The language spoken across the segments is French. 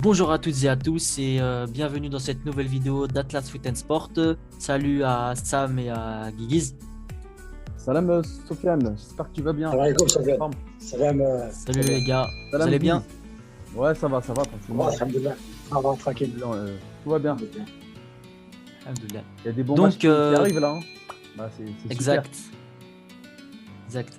Bonjour à toutes et à tous et bienvenue dans cette nouvelle vidéo d'Atlas Foot and Sport. Salut à Sam et à Guiguiz. Salam Sofiane, j'espère que tu vas bien. Salam alaikum, Sofiane. Forme. Salam. Salut les gars, Salam, vous allez bien? Guy. Ouais, ça va, tranquillement. Alhamdulillah. Ça va, tranquille. Tout va bien. Alhamdoulilah. Il y a des bons Donc, matchs qui arrivent là. Hein. Bah, c'est Exact. Exact.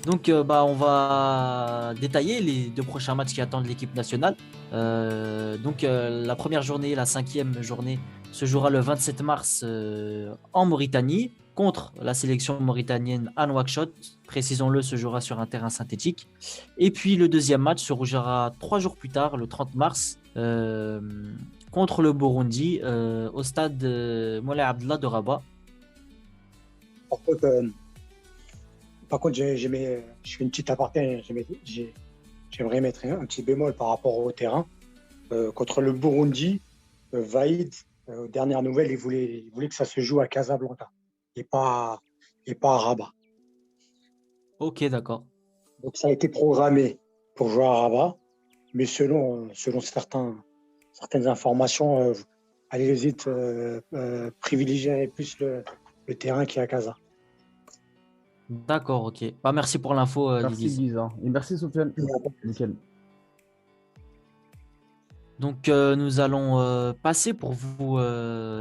Donc, on va détailler les deux prochains matchs qui attendent l'équipe nationale. La première journée, la 5e journée, se jouera le 27 mars en Mauritanie contre la sélection mauritanienne à Nouakchott. Précisons-le, se jouera sur un terrain synthétique. Et puis le deuxième match se jouera 3 jours plus tard, le 30 mars, contre le Burundi au stade Moulay Abdallah de Rabat. Par contre, je fais une petite aparté. J'aimerais mettre un petit bémol par rapport au terrain. Contre le Burundi, Vaïd, aux dernières nouvelles, il voulait que ça se joue à Casablanca et pas à Rabat. Ok, d'accord. Donc ça a été programmé pour jouer à Rabat, mais selon certaines informations, allez vite privilégier plus le terrain qui est à Casa. D'accord, ok. Merci pour l'info, Merci Guiguiz. Guy. Et merci Sofiane. Nickel. Donc, nous allons passer pour vous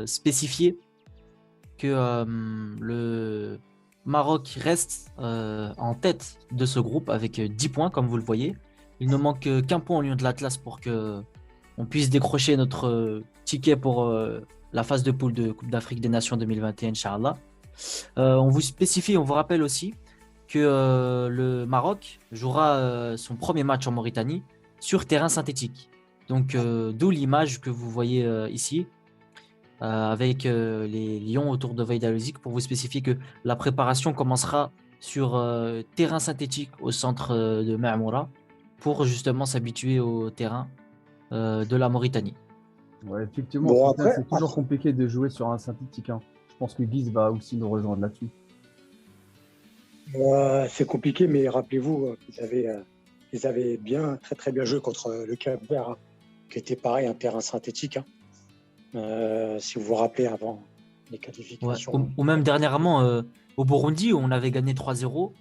spécifier que le Maroc reste en tête de ce groupe avec 10 points, comme vous le voyez. Il ne manque qu'un point au lieu de l'Atlas pour qu'on puisse décrocher notre ticket pour la phase de poule de Coupe d'Afrique des Nations 2021, Inch'Allah. On vous rappelle aussi que le Maroc jouera son premier match en Mauritanie sur terrain synthétique. Donc, d'où l'image que vous voyez ici, avec les lions autour de Vaïd Al-Hussein, pour vous spécifier que la préparation commencera sur terrain synthétique au centre de Ma'moura pour justement s'habituer au terrain de la Mauritanie. Ouais, effectivement, Bon, Sofiane, après- c'est toujours compliqué de jouer sur un synthétique. Hein. Je pense que Guy va aussi nous rejoindre là-dessus. C'est compliqué, mais rappelez-vous qu'ils avaient très bien joué contre le Cap-Vert, hein, qui était pareil, un terrain synthétique. Hein. Si vous vous rappelez avant les Ouais. qualifications. Ou même dernièrement au Burundi, où on avait gagné 3-0,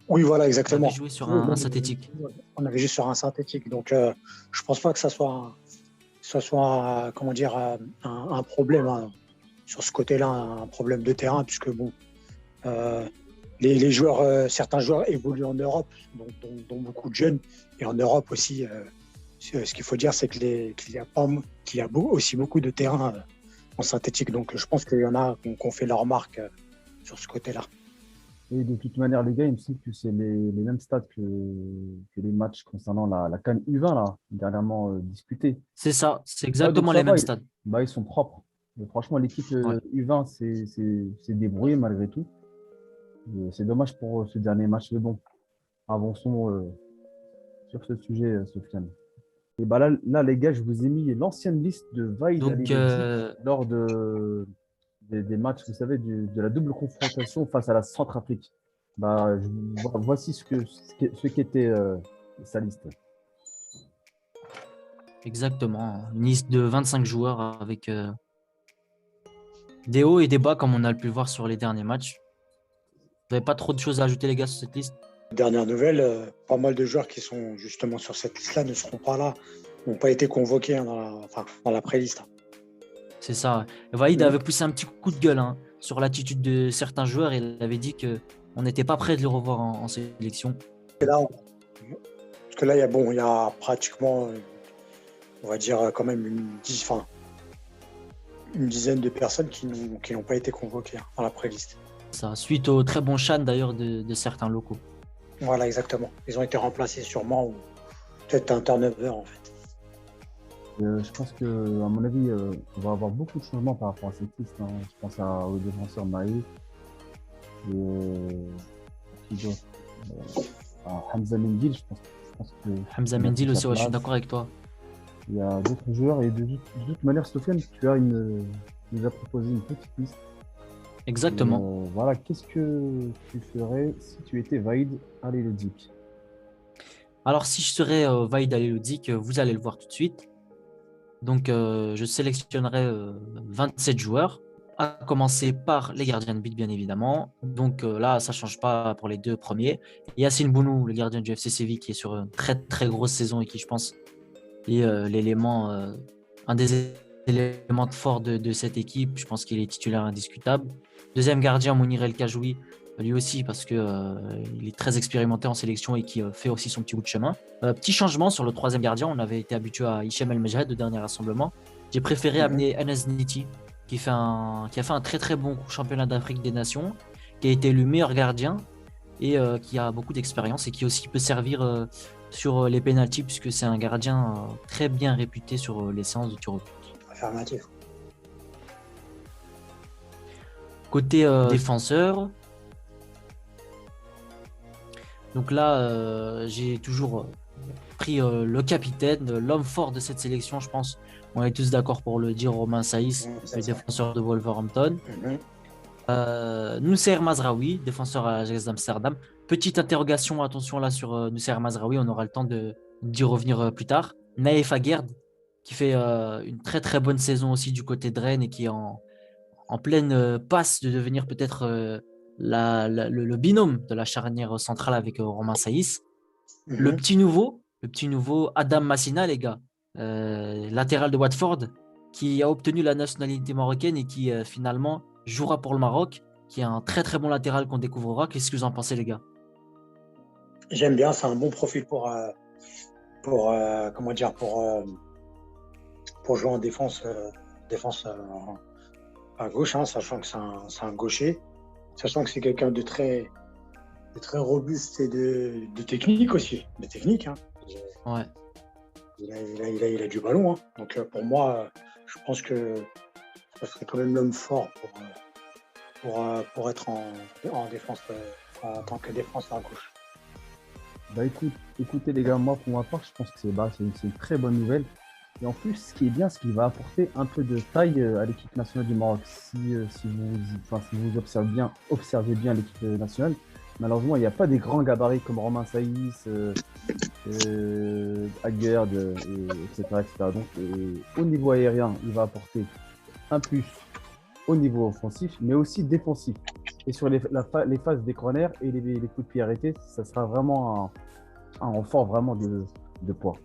Oui, voilà, on exactement. avait joué sur un synthétique. On avait joué sur un synthétique. Donc, je pense pas que ça soit comment dire, un problème, hein, sur ce côté-là, un problème de terrain, puisque bon, les joueurs, certains joueurs évoluent en Europe, dont beaucoup de jeunes, et en Europe aussi. Ce qu'il faut dire, c'est qu'il y a aussi beaucoup de terrains en synthétique. Donc, je pense qu'il y en a qui ont fait leur marque sur ce côté-là. Et de toute manière, les gars, il me semble que c'est les mêmes stats que les matchs concernant la CAN U20, là, dernièrement disputés. C'est ça, c'est Ouais, exactement donc ça les va, mêmes stades. ils sont propres. Mais franchement, l'équipe Ouais. U20 s'est débrouillée malgré tout. C'est dommage pour ce dernier match, mais bon, avançons sur ce sujet, Sofiane. Et bah là, les gars, je vous ai mis l'ancienne liste de Vaïd Donc, Al-Hussein lors des matchs, vous savez, de la double confrontation face à la Centrafrique. Bah, voici ce qu'était sa liste. exactement, une liste de 25 joueurs avec des hauts et des bas, comme on a pu le voir sur les derniers matchs. Vous n'avez pas trop de choses à ajouter, les gars, sur cette liste? Dernière nouvelle, pas mal de joueurs qui sont justement sur cette liste-là ne seront pas là, n'ont pas été convoqués, hein, dans la pré-liste. C'est ça. Vaïd Mhm. avait poussé un petit coup de gueule sur l'attitude de certains joueurs et il avait dit qu'on n'était pas prêt de le revoir en sélection. Parce que là, il y a pratiquement, on va dire, quand même une dizaine de personnes qui n'ont pas été convoquées, hein, dans la pré-liste. Ça, suite au très bon chan d'ailleurs de certains locaux. Voilà, exactement. Ils ont été remplacés sûrement, ou peut-être un turnover en fait. Je pense que, à mon avis, on va avoir beaucoup de changements par rapport à cette liste. Hein. Je pense au défenseur Maï, à Hamza Mendil. Je pense que Hamza Mendil aussi, ouais, je suis d'accord avec toi. Il y a d'autres joueurs et de toute manière, Sofiane, nous as proposé une petite liste. Et, Exactement. voilà, qu'est-ce que tu ferais si tu étais Vaïd Halilhodžić? Alors, si je serais Vaïd Halilhodžić, vous allez le voir tout de suite. Donc, je sélectionnerai 27 joueurs, à commencer par les gardiens de but, bien évidemment. Donc là, ça ne change pas pour les deux premiers. Yacine Bounou, le gardien du FC Séville, qui est sur une très très grosse saison et qui, je pense, est un des éléments forts de cette équipe. Je pense qu'il est titulaire indiscutable. Deuxième gardien, Mounir El Khajoui, lui aussi, parce que il est très expérimenté en sélection et qui fait aussi son petit bout de chemin. Petit changement sur le troisième gardien, on avait été habitué à Hichem El Mejhed au dernier rassemblement. J'ai préféré Mhm. amener Enes Niti, qui a fait un très très bon championnat d'Afrique des Nations, qui a été élu meilleur gardien et qui a beaucoup d'expérience et qui aussi peut servir sur les pénaltys, puisque c'est un gardien très bien réputé sur les séances de tir au but. Affirmatif. Côté défenseur, donc là, j'ai toujours pris le capitaine, l'homme fort de cette sélection, je pense. On est tous d'accord pour le dire, Romain Saïs, C'est le ça. défenseur de Wolverhampton. Mhm. Noussair Mazraoui, défenseur à l'Ajax d'Amsterdam. Petite interrogation, attention là sur Noussair Mazraoui, on aura le temps d'y revenir plus tard. Naïf Aguerd, qui fait une très très bonne saison aussi du côté de Rennes et qui est en pleine passe de devenir peut-être le binôme de la charnière centrale avec Romain Saïs. Mhm. Le petit nouveau Adam Massina, les gars, latéral de Watford, qui a obtenu la nationalité marocaine et qui finalement jouera pour le Maroc, qui est un très très bon latéral qu'on découvrira. Qu'est-ce que vous en pensez, les gars? J'aime bien, c'est un bon profil comment dire, pour jouer en défense à gauche, hein, sachant que c'est un gaucher, sachant que c'est quelqu'un de très robuste et de technique aussi, de technique. Hein. Ouais, Il a du ballon. Hein. Donc pour moi, je pense que ça serait quand même l'homme fort pour être en défense, en tant que défenseur à gauche. Bah écoutez les gars, moi pour ma part, je pense que c'est une très bonne nouvelle. Et en plus, ce qui est bien, c'est qu'il va apporter un peu de taille à l'équipe nationale du Maroc. Si vous observez bien l'équipe nationale, malheureusement, il n'y a pas des grands gabarits comme Romain Saïs, Aguerd, etc., etc. Donc, au niveau aérien, il va apporter un plus au niveau offensif, mais aussi défensif. Et sur les phases des corners et les coups de pied arrêtés, ça sera vraiment un renfort vraiment de poids.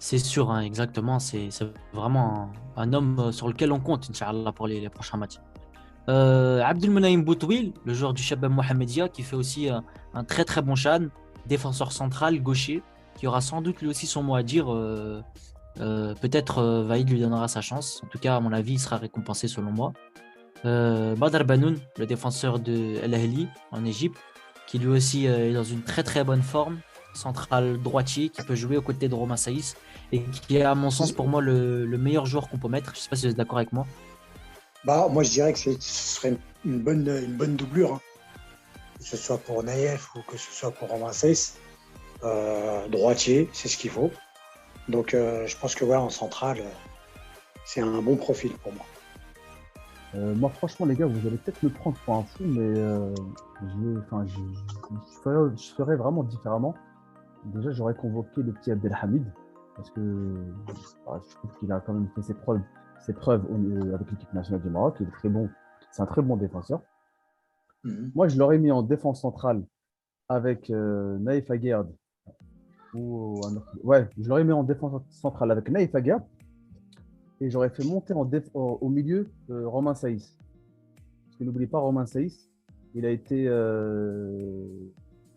c'est sûr, hein, exactement. C'est vraiment un homme sur lequel on compte, Inch'Allah, pour les prochains matchs. Abdelmonaïm Boutouil, le joueur du Shabab Mohamedia, qui fait aussi un très très bon chan, défenseur central, gaucher, qui aura sans doute lui aussi son mot à dire. Peut-être Vaïd lui donnera sa chance. En tout cas, à mon avis, il sera récompensé selon moi. Badr Banoun, le défenseur de El Ahly en Égypte, qui lui aussi est dans une très très bonne forme, central droitier, qui peut jouer aux côtés de Romain Saïs et qui est, à mon sens, pour moi, le meilleur joueur qu'on peut mettre. Je ne sais pas si vous êtes d'accord avec moi. Bah, moi, je dirais que ce serait une bonne doublure, hein. Que ce soit pour Naïef ou que ce soit pour Romain Seyss. Droitier, c'est ce qu'il faut. Donc, je pense que ouais, en centrale, c'est un bon profil pour moi. Moi, franchement, les gars, vous allez peut-être me prendre pour un fou, mais je ferais vraiment différemment. Déjà, j'aurais convoqué le petit Abdelhamid, parce que je trouve qu'il a quand même fait ses preuves avec l'équipe nationale du Maroc. Il est très bon, c'est un très bon défenseur. Mhm. Moi, je l'aurais mis en défense centrale avec Naïf Aguerd. Ouais, je l'aurais mis en défense centrale avec Naïf Aguerd et j'aurais fait monter au milieu Romain Saïs. Parce que n'oubliez pas, Romain Saïs, il a été, euh,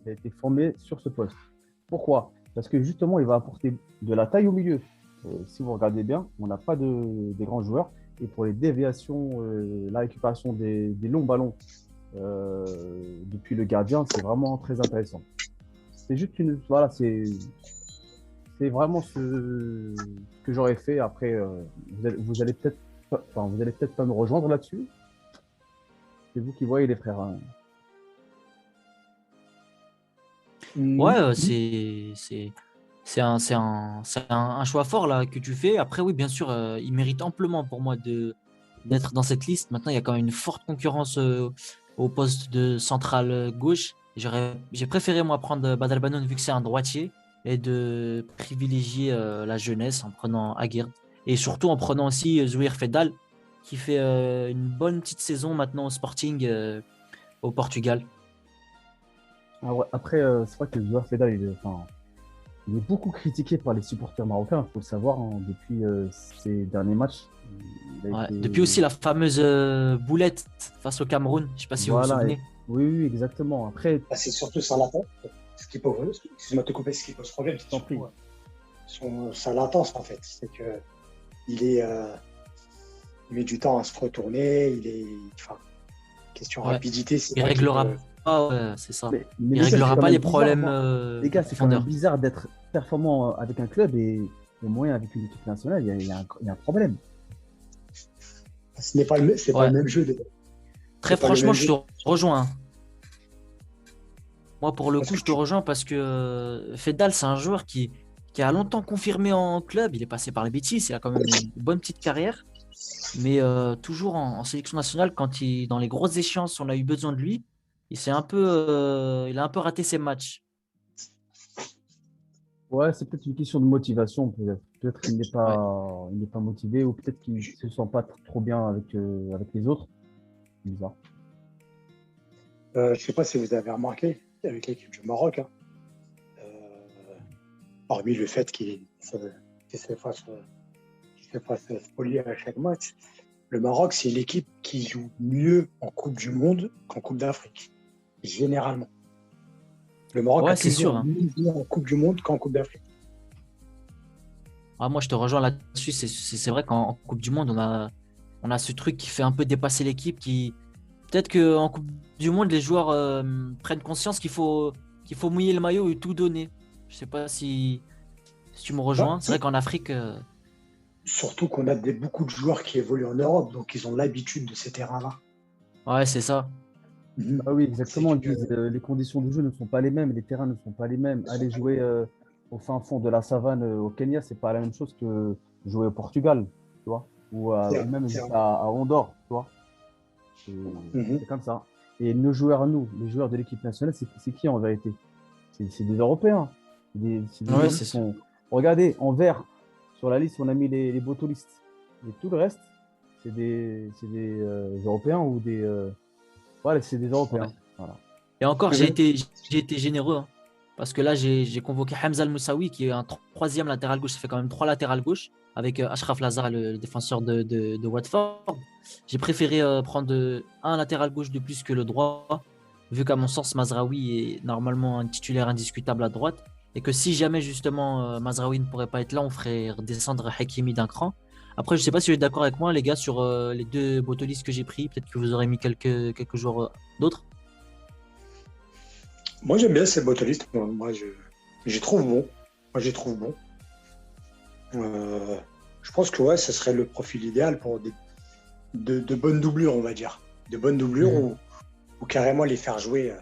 il a été formé sur ce poste. Pourquoi? Parce que justement, il va apporter de la taille au milieu. Si vous regardez bien, on n'a pas des grands joueurs. Et pour les déviations, la récupération des longs ballons depuis le gardien, c'est vraiment très intéressant. C'est juste une. Voilà, c'est vraiment ce que j'aurais fait. Après, vous allez peut-être vous allez peut-être pas me rejoindre là-dessus. C'est vous qui voyez les frères, hein. Ouais, Mhm. c'est C'est un choix fort là que tu fais. Après, oui, bien sûr, il mérite amplement pour moi d'être dans cette liste. Maintenant, il y a quand même une forte concurrence au poste de central gauche. J'ai préféré, moi, prendre Badal Banoun vu que c'est un droitier et de privilégier la jeunesse en prenant Aguerd. Et surtout en prenant aussi Zouir Fedal qui fait une bonne petite saison maintenant au Sporting au Portugal. Ah ouais, après, c'est vrai que le joueur Fedal, enfin, il est beaucoup critiqué par les supporters marocains, il faut le savoir, hein, depuis ses derniers matchs. Il a Ouais. été. Depuis aussi la fameuse boulette face au Cameroun, je ne sais pas si vous vous Voilà, souvenez. oui, oui, exactement. Après, Bah, c'est surtout ça l'attente. Ce qui pose, excuse-moi de te couper, ce qui pose problème, c'est t'en prie. surtout sa latence en fait. C'est que il est, il met du temps à se retourner. Enfin, question Ouais. rapidité, c'est Il vrai qu'il réglera peut. pas, ouais, c'est ça. Mais Il les gars, c'est réglera quand pas même les bizarre, problèmes les de gars, c'est quand même profondeur. bizarre d'être performant avec un club et moyen avec une équipe nationale. Il y a un problème. C'est pas Ouais. le même jeu. Très C'est pas le franchement, même je jeu. te rejoins, hein. Moi, pour le Parce coup, que je te rejoins parce que Fedal, c'est un joueur qui a longtemps confirmé en club. Il est passé par les Betis, il a quand même une bonne petite carrière. Mais toujours en sélection nationale, dans les grosses échéances, on a eu besoin de lui. Il a un peu raté ses matchs. Ouais, c'est peut-être une question de motivation. Peut-être Ouais. il n'est pas motivé ou peut-être qu'il ne se sent pas trop bien avec les autres. C'est bizarre. je ne sais pas si vous avez remarqué avec l'équipe du Maroc, hein, euh, hormis le fait qu'il se fasse spolier à chaque match, le Maroc, c'est l'équipe qui joue mieux en Coupe du Monde qu'en Coupe d'Afrique, généralement. Le Maroc a Ouais, c'est sûr, toujours hein. mieux joué en Coupe du Monde qu'en Coupe d'Afrique. Ah, moi, je te rejoins là-dessus. C'est vrai qu'en Coupe du Monde, on a ce truc qui fait un peu dépasser l'équipe. Peut-être qu'en Coupe du Monde, les joueurs prennent conscience qu'il faut mouiller le maillot et tout donner. Je sais pas si tu me Bah, rejoins. C'est vrai qu'en Afrique, surtout qu'on a beaucoup de joueurs qui évoluent en Europe, donc ils ont l'habitude de ces terrains-là. ouais, c'est ça. Mhm. Ah oui, C'est exactement. Ils que, disent les conditions du jeu ne sont pas les mêmes, les terrains ne sont pas les mêmes. Aller jouer au fin fond de la savane au Kenya, c'est pas la même chose que jouer au Portugal, tu vois, ou même c'est juste à Andorre, tu vois. C'est Mhm. c'est comme ça. Et nos joueurs, nous, les joueurs de l'équipe nationale, c'est qui en vérité? C'est des Européens. C'est des Ouais, joueurs c'est qui sûr. sont. Regardez, en vert, sur la liste, on a mis les botolistes. Et tout le reste, c'est des Européens ou des. Voilà, c'est des Européens. Ouais. Voilà. Et encore, j'ai Mhm. été, j'ai été généreux, hein. Parce que là, j'ai convoqué Hamza Al-Moussaoui, qui est un troisième latéral gauche. Ça fait quand même trois latérales gauche, avec Achraf Lazar, le défenseur de Watford. J'ai préféré prendre un latéral gauche de plus que le droit, vu qu'à mon sens, Mazraoui est normalement un titulaire indiscutable à droite. Et que si jamais, justement, Mazraoui ne pourrait pas être là, on ferait redescendre Hakimi d'un cran. Après, je ne sais pas si vous êtes d'accord avec moi, les gars, sur les deux botolistes que j'ai pris. Peut-être que vous aurez mis quelques joueurs d'autres. Moi, j'aime bien ces botolistes. Moi, j'y trouve bon. Moi, j'y trouve bon. Euh, je pense que ouais, ce serait le profil idéal pour de bonnes doublures, on va dire. De bonnes doublures Mhm. ou carrément les faire jouer.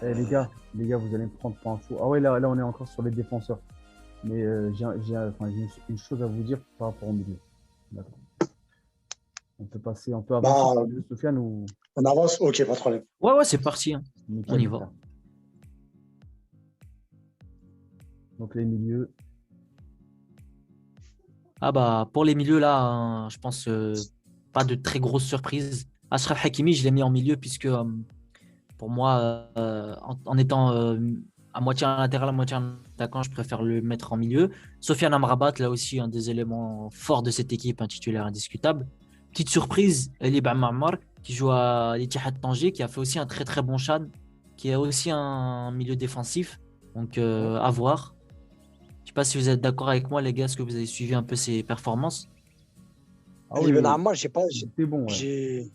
Eh, les gars, vous allez me prendre pour un fou. Ah ouais, là, on est encore sur les défenseurs. Mais enfin, j'ai une chose à vous dire par rapport au milieu. D'accord. On peut avancer sur Bah, le milieu, Sofiane, ou on avance, ok, pas de problème. Ouais, ouais, c'est parti, hein. On y nickel, va. frère. Donc les milieux. Ah bah pour les milieux là, hein, je pense pas de très grosses surprises. Achraf Hakimi, je l'ai mis en milieu puisque pour moi, en étant à moitié un latéral, à moitié un attaquant, je préfère le mettre en milieu. Sofiane Amrabat, là aussi, un des éléments forts de cette équipe, un titulaire indiscutable. Petite surprise, Elib Ammar, qui joue à l'Ittihad Tanger, qui a fait aussi un très très bon Chan, qui est aussi un milieu défensif. Donc à voir. Je sais pas si vous êtes d'accord avec moi, les gars, est-ce que vous avez suivi un peu ses performances? Ah Ali oui, Ben oui, Ammar, c'est bon, ouais. j'ai,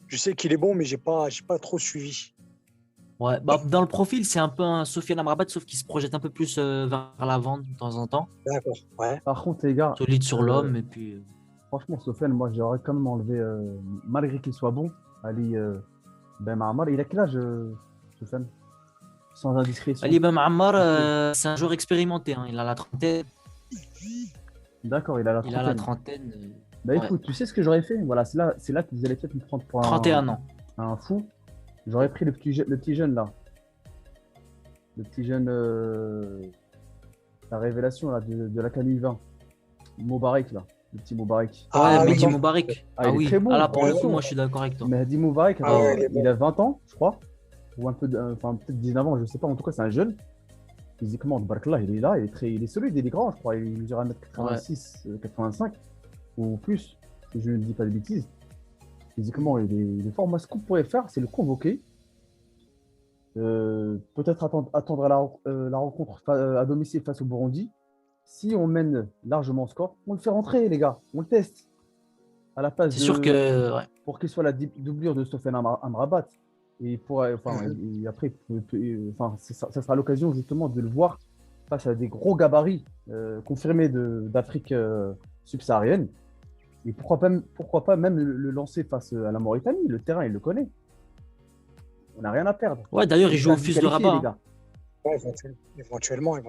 je sais qu'il est bon, mais j'ai pas trop suivi. Ouais, bah, dans le profil, c'est un peu un Sofiane Amrabat, sauf qu'il se projette un peu plus vers l'avant de temps en temps. D'accord, ouais. Par contre, les gars, Solide sur euh, l'homme, et puis. franchement, Sofiane, moi, j'aurais quand même enlevé, malgré qu'il soit bon, Ali Ben Maamar. Il a quel âge, Sofiane? sans indiscrétion. Ali Ben Ammar, c'est un joueur expérimenté, hein. Il a la trentaine. D'accord, il a la Il a la trentaine. trentaine. Bah Ouais. écoute, tu sais ce que j'aurais fait? Voilà, c'est là que vous allez peut-être me prendre pour 31 ans. un fou. J'aurais pris le petit jeune là. Le petit jeune, la révélation là, de la Camille 20. Moubarek là. Le petit Moubarek. Ouais, Ah Mehdi oui, Moubarek. Ah, Ah il est oui. très bon. Ah là, pour le Ouais, coup, ouais. moi, je suis d'accord avec toi. Mehdi Moubarek, Ah ouais, il est il bon. a 20 ans, je crois. Ou un peu, enfin peut-être 19 ans, je sais pas. En tout cas, c'est un jeune. Physiquement, Barkla, il est là, il est solide, il est grand, je crois. Il mesure 1m86, 85 ou plus, si je ne dis pas de bêtises. Physiquement, il est fort. Moi, ce qu'on pourrait faire, c'est le convoquer. Peut-être attendre la rencontre à domicile face au Burundi. Si on mène largement au score, on le fait rentrer, les gars. On le teste. À la place C'est sûr que. Ouais. pour qu'il soit la doublure de Sofiane Amrabat. Et, enfin, et après, enfin, ça sera l'occasion justement de le voir face à des gros gabarits confirmés d'Afrique subsaharienne. Et pourquoi pas même le lancer face à la Mauritanie. Le terrain, il le connaît. On n'a rien à perdre. Ouais, d'ailleurs, il joue au Qualifié, Fils de Rabat, les hein. gars. Ouais, éventuellement, ouais.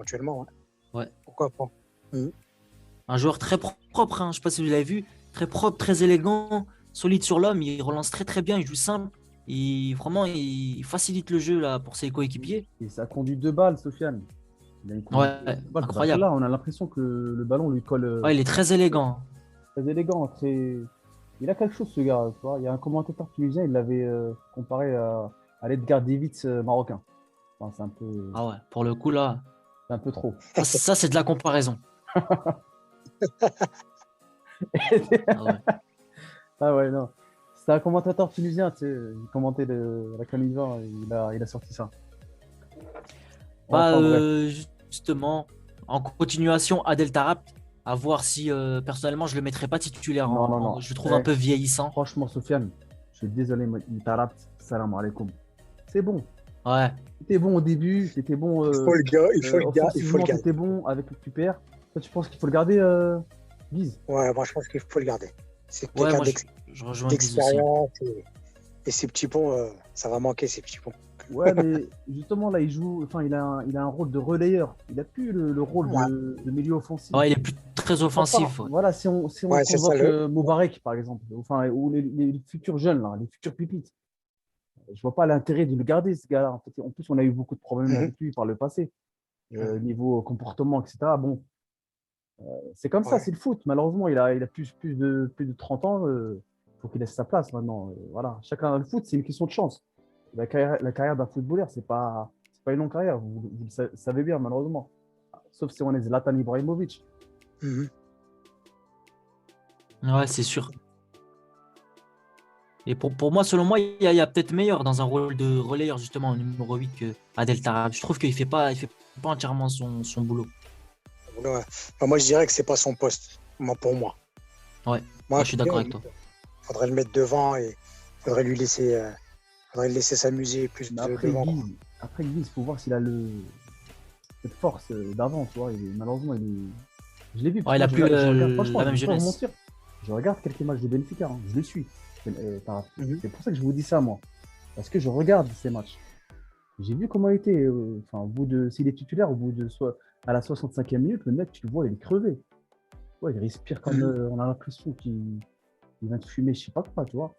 Ouais. Pourquoi pas? Un joueur très propre, hein. Je sais pas si vous l'avez vu. Très propre, très élégant, solide sur l'homme. Il relance très très bien. Il joue simple. Vraiment, il facilite le jeu là, pour ses coéquipiers. Et ça conduit 2 balles, Sofiane. Il a une Ouais, conduite de 2 balles. incroyable. Là, on a l'impression que le ballon lui colle Ouais, il est très élégant. très élégant. Il a quelque chose, ce gars. Tu vois. Il y a un commentateur tunisien, il l'avait comparé à l'Edgar Davids marocain. Enfin, Ah ouais, pour le coup là, c'est un peu trop. ça c'est de la comparaison. Ah ouais. Ah ouais, non. C'est un commentateur tunisien, tu sais, il commentait la Camille 20, il a sorti ça. Bah, Enfin, bref. justement, en continuation, Adel Taarabt, à voir si personnellement je le mettrais pas titulaire. Non. Je le trouve un peu vieillissant. Franchement, Sofiane, je suis désolé, Tarabt, salam alaikum. C'est bon. Ouais, C'était bon au début, c'était bon. Il faut le gars, il faut le gars, il faut le Offensivement, garder. c'était bon avec le QPR. Toi, tu penses qu'il faut le garder, Guise? Ouais, moi je pense qu'il faut le garder. C'est ouais, quelqu'un moi je rejoins Guiz aussi. d'expérience et ces petits ponts, ça va manquer ces petits ponts. Ouais, mais justement, là, il joue. Enfin, il a un rôle de relayeur. Il n'a plus le rôle Ouais. de milieu offensif. Ouais, il est plus très offensif. Ouais. Voilà, si on Ouais, c'est convoque ça, Moubarek, par exemple, enfin, ou les futurs jeunes, là, les futurs pépites, je vois pas l'intérêt de le garder, ce gars-là. En plus, on a eu beaucoup de problèmes Mhm. avec lui par le passé, niveau comportement, etc. Bon, c'est comme ça, Ouais. c'est le foot. Malheureusement, il a plus de 30 ans. Il faut qu'il laisse sa place maintenant. Voilà. Chacun, le foot, c'est une question de chance. La carrière d'un footballeur, c'est pas une longue carrière. Vous le savez bien, malheureusement. Sauf si on est Zlatan Ibrahimovic. Mhm. Ouais, c'est sûr. Et pour moi, selon moi, il y a peut-être meilleur dans un rôle de relayeur, justement, au numéro 8 que Adel Taarabt. Je trouve qu'il fait pas entièrement son boulot. Ouais. Enfin, moi je dirais que c'est pas son poste, pour moi. Ouais, Moi, je suis d'accord avec toi. Il faudrait le mettre devant et il faudrait lui laisser, faudrait le laisser s'amuser plus Mais devant. après Guise, il faut voir s'il a cette force d'avant. Tu vois. Malheureusement, je l'ai vu. Ouais, il a Parce que plus je regarde, franchement, la même je vais pas vous jeunesse. mentir. Je regarde quelques matchs de Benfica. Hein. Je le suis. Taarabt. Mhm. C'est pour ça que je vous dis ça, moi. Parce que je regarde ces matchs. J'ai vu comment il était. Enfin, s'il est titulaire, à la 65e minute, le mec, tu le vois, il est crevé. Ouais, il respire comme. On a l'impression qu'il vient de fumer, je sais pas quoi, tu vois.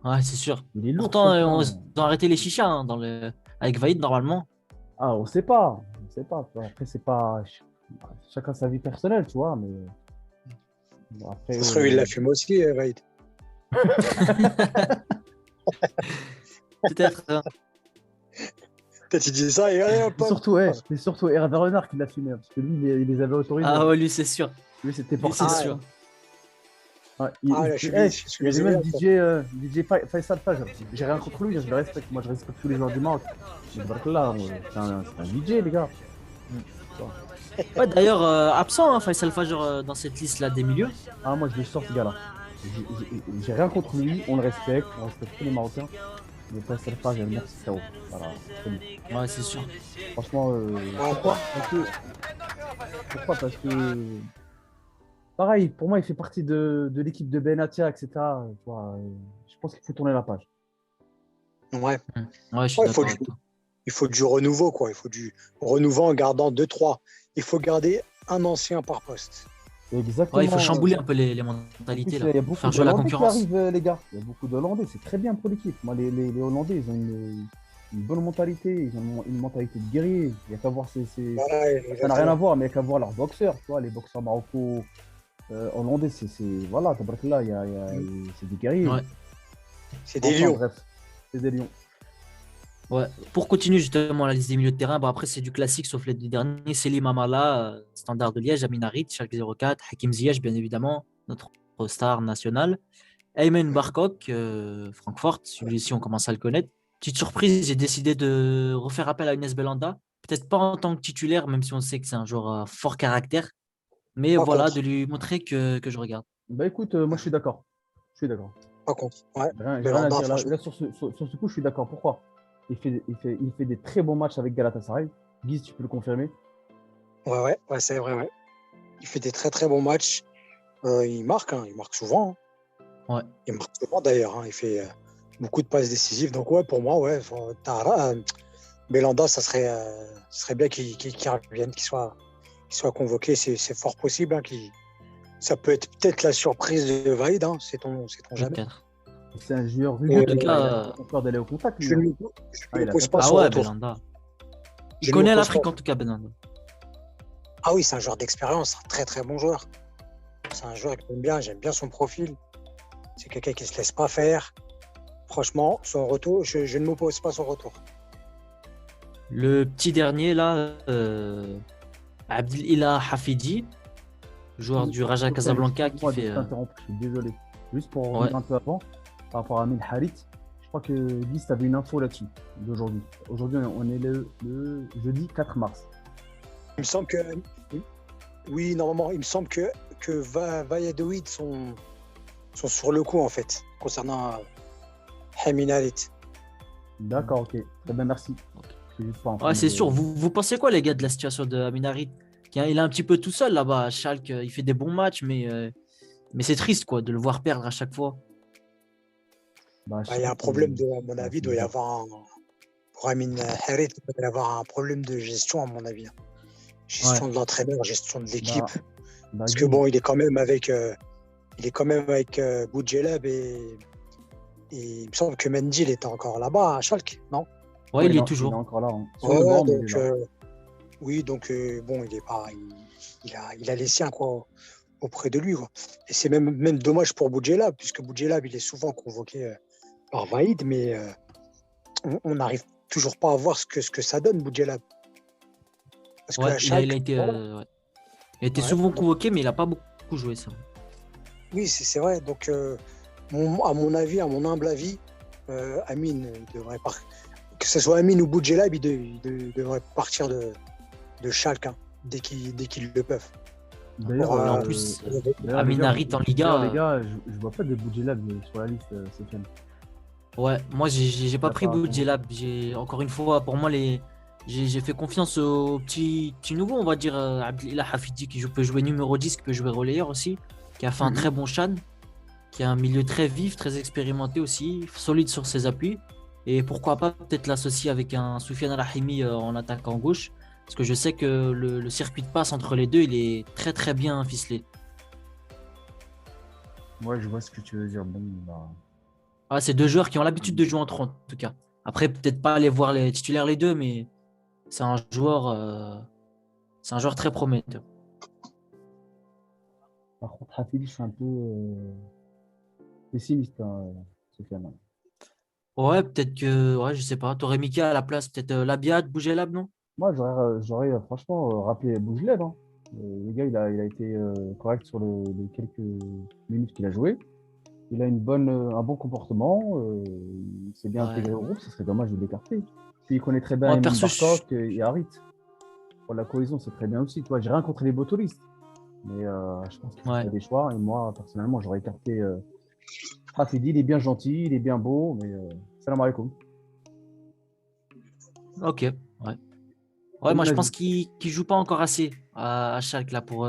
Ouais, c'est sûr. Il est lourd. Pourtant, sur le on terrain. a arrêté les chichas hein, avec Vaïd, normalement. Ah, on sait pas. On sait pas. Après, c'est pas. Chacun sa vie personnelle, tu vois. Mais. Bon, après, Ça se trouve, il la fume aussi, Vaïd. Peut-être. Hein. Peut-être il dit ça et allez, hop, c'est surtout Hervé Renard qui l'a fumé. Parce que lui, il les avait autorisés. Ah ouais, lui, c'est sûr. Lui, c'était Lui, pour c'est ça. sûr. Ouais, je suis il y avait même désolé, DJ Faisal Fajr. J'ai rien contre lui, je le respecte. Moi, je respecte tous les joueurs du Maroc. Mais là, c'est un DJ, les gars. Ouais, d'ailleurs, absent, hein, Faisal Fajr dans cette liste-là des milieux. Ah, moi, je le sors, ce gars-là. J'ai rien contre lui, on respecte tous les Marocains. Mais Faisal Fajr, merci, Sao. Voilà, c'est bon. Ouais, c'est sûr. Franchement, pourquoi? Parce que. Pareil, pour moi, il fait partie de l'équipe de Benatia, etc. Tu vois, je pense qu'il faut tourner la page. Ouais. Ouais, je suis Ouais, d'accord avec toi. il faut du renouveau, quoi. Il faut du renouveau en gardant 2-3. Il faut garder un ancien par poste. Ouais, il faut Exactement. chambouler un peu les En plus, mentalités là, il y a pour beaucoup faire jouer la d'Hollandais qui concurrence. arrivent, les gars. Il y a beaucoup d'Hollandais. C'est très bien pour l'équipe. Moi, les Hollandais, ils ont une bonne mentalité. Ils ont une mentalité de guerrier. Il n'y a qu'à voir Voilà, ça n'a rien à exactement. voir, mais il n'y a qu'à voir leurs boxeurs. Tu vois, les boxeurs marocains, hollandais, voilà, tabarakallah, c'est des guerriers. Ouais. C'est des Enfin, lions. bref, c'est des lions. Ouais. Pour continuer justement la liste des milieux de terrain, bon, après c'est du classique sauf les deux derniers. Selim Amala, Standard de Liège, Amin Harit, Schalke 04, Hakim Ziyech bien évidemment, notre star nationale. Ayman Barkok, Francfort, celui-ci on commence à le connaître. Petite surprise, j'ai décidé de refaire appel à Younes Belhanda. Peut-être pas en tant que titulaire, même si on sait que c'est un joueur à fort caractère, mais Pas voilà, de contre. lui montrer que je regarde. Bah écoute, moi je suis d'accord. Je suis d'accord. Pas contre. Ouais. J'ai rien à Belanda, dire. franchement. Là, sur ce coup, je suis d'accord. Pourquoi il fait des très bons matchs avec Galatasaray. Guise, tu peux le confirmer. Ouais, c'est vrai, ouais. Il fait des très très bons matchs. Il marque souvent, hein. Ouais. Il marque souvent d'ailleurs, hein. Il fait beaucoup de passes décisives. Donc ouais, pour moi, ouais, Belanda, ça serait bien qu'il revienne, qu'il soit convoqué. C'est fort possible, hein, ça peut être peut-être la surprise de Vaïd, hein, sait-on jamais. Peut-être. C'est un joueur En Et, tout rugueux. cas, Il a peur d'aller au contact, lui. je Hein. ne Ah, me il a pas pose pas peur. ah son ouais, retour. Belhanda. Je Il ne me connaît pose pas. l'Afrique en tout cas, Belhanda. Ah oui, c'est un joueur d'expérience, un très très bon joueur. C'est un joueur que j'aime bien son profil. C'est quelqu'un qui ne se laisse pas faire. Franchement, son retour, je ne m'oppose pas à son retour. Le petit dernier là, Abdelilah Hafidi, joueur du Raja Sofiane, Casablanca qui excuse-moi de fait. t'interrompre, je suis désolé. Juste pour Ouais. revenir un peu avant, par rapport à Amin Harit, je crois que Guy, tu avais une info là-dessus, d'aujourd'hui. Aujourd'hui, on est le jeudi 4 mars. Il me semble que, oui, normalement, il me semble que Valladolid sont sur le coup, en fait, concernant Amin Harit. D'accord, ok. Très bien, merci. C'est juste pas Ouais, informé c'est de... sûr. Vous pensez quoi, les gars, de la situation de Amin Harit? Il est un petit peu tout seul là-bas à Schalke. Il fait des bons matchs, mais c'est triste quoi, de le voir perdre à chaque fois. Bah, Il y a un problème, à mon avis, il c'est doit y bizarre. avoir pour Amin Harit, il doit y avoir un problème de gestion, à mon avis. Ouais. Gestion de l'entraîneur, gestion de l'équipe. Bah, Parce que Guy, bon, il est quand même avec Boudjelab et il me semble que Mendy, il était encore là-bas à Schalke, non? Ouais, ouais, il est il est toujours. encore là, hein. Sur le Ouais, banc, mais il est donc là. oui, donc bon, il est pas, il a les siens quoi auprès de lui, quoi. Et c'est même dommage pour Boudjelab, puisque Boudjelab, il est souvent convoqué par Vaïd, mais on n'arrive toujours pas à voir ce que ça donne, Boudjelab. Parce Ouais, qu'à il a Schalke, été, voilà. ouais. Il a été Ouais, souvent donc, convoqué, mais il a pas beaucoup joué, ça. oui, c'est vrai. Donc, à mon avis, à mon humble avis, Amine devrait partir. Que ce soit Amine ou Boudjelab, ils devraient partir de Schalke, hein, dès qu'ils le peuvent. D'ailleurs, Pour, Et en plus, d'ailleurs, les Amin gars, Harit en d'ailleurs, les Liga. gars, je vois pas de Boudjelab sur la liste, Sofiane. Ouais, moi j'ai Il pas a pris pas convoqué. Boudjelab. Encore une fois, pour moi, j'ai fait confiance au petit nouveau, on va dire, Abdelilah Hafidi, peut jouer numéro 10, qui peut jouer relayeur aussi, qui a fait un très bon Chan, qui a un milieu très vif, très expérimenté aussi, solide sur ses appuis. Et pourquoi pas peut-être l'associer avec un Soufiane Rahimi en attaquant gauche, parce que je sais que le circuit de passe entre les deux, il est très très bien ficelé. Ouais, je vois ce que tu veux dire. Bon, bah, Ah, c'est deux joueurs qui ont l'habitude de jouer entre eux, en tout cas. Après, peut-être pas aller voir les titulaires les deux, mais c'est un joueur, euh, c'est un joueur très prometteur. par contre, Hafidi, je suis un peu pessimiste, hein, Sofiane. Ouais, peut-être que, ouais, je sais pas. T'aurais mis qui à la place? Peut-être Labiat, Bougelab, non? Moi, j'aurais franchement rappelé Boujlev. Hein. Le gars, il a été correct sur les quelques minutes qu'il a joué. Il a un bon comportement. Il s'est bien Ouais. intégré au groupe. Ce serait dommage de l'écarter. Puis il connaît très bien Moi, Emin perso, Barkok et Harit. Pour la cohésion, c'est très bien aussi. Toi, j'ai rien contre les botolistes. Mais je pense qu'il faut ouais. faire des choix. Et moi, personnellement, j'aurais écarté Rafidi. Il est bien gentil, il est bien beau. Mais salam alaikum. Ok. Ouais. C'est Ouais, moi, mon je avis. pense qu'il joue pas encore assez à Schalke là pour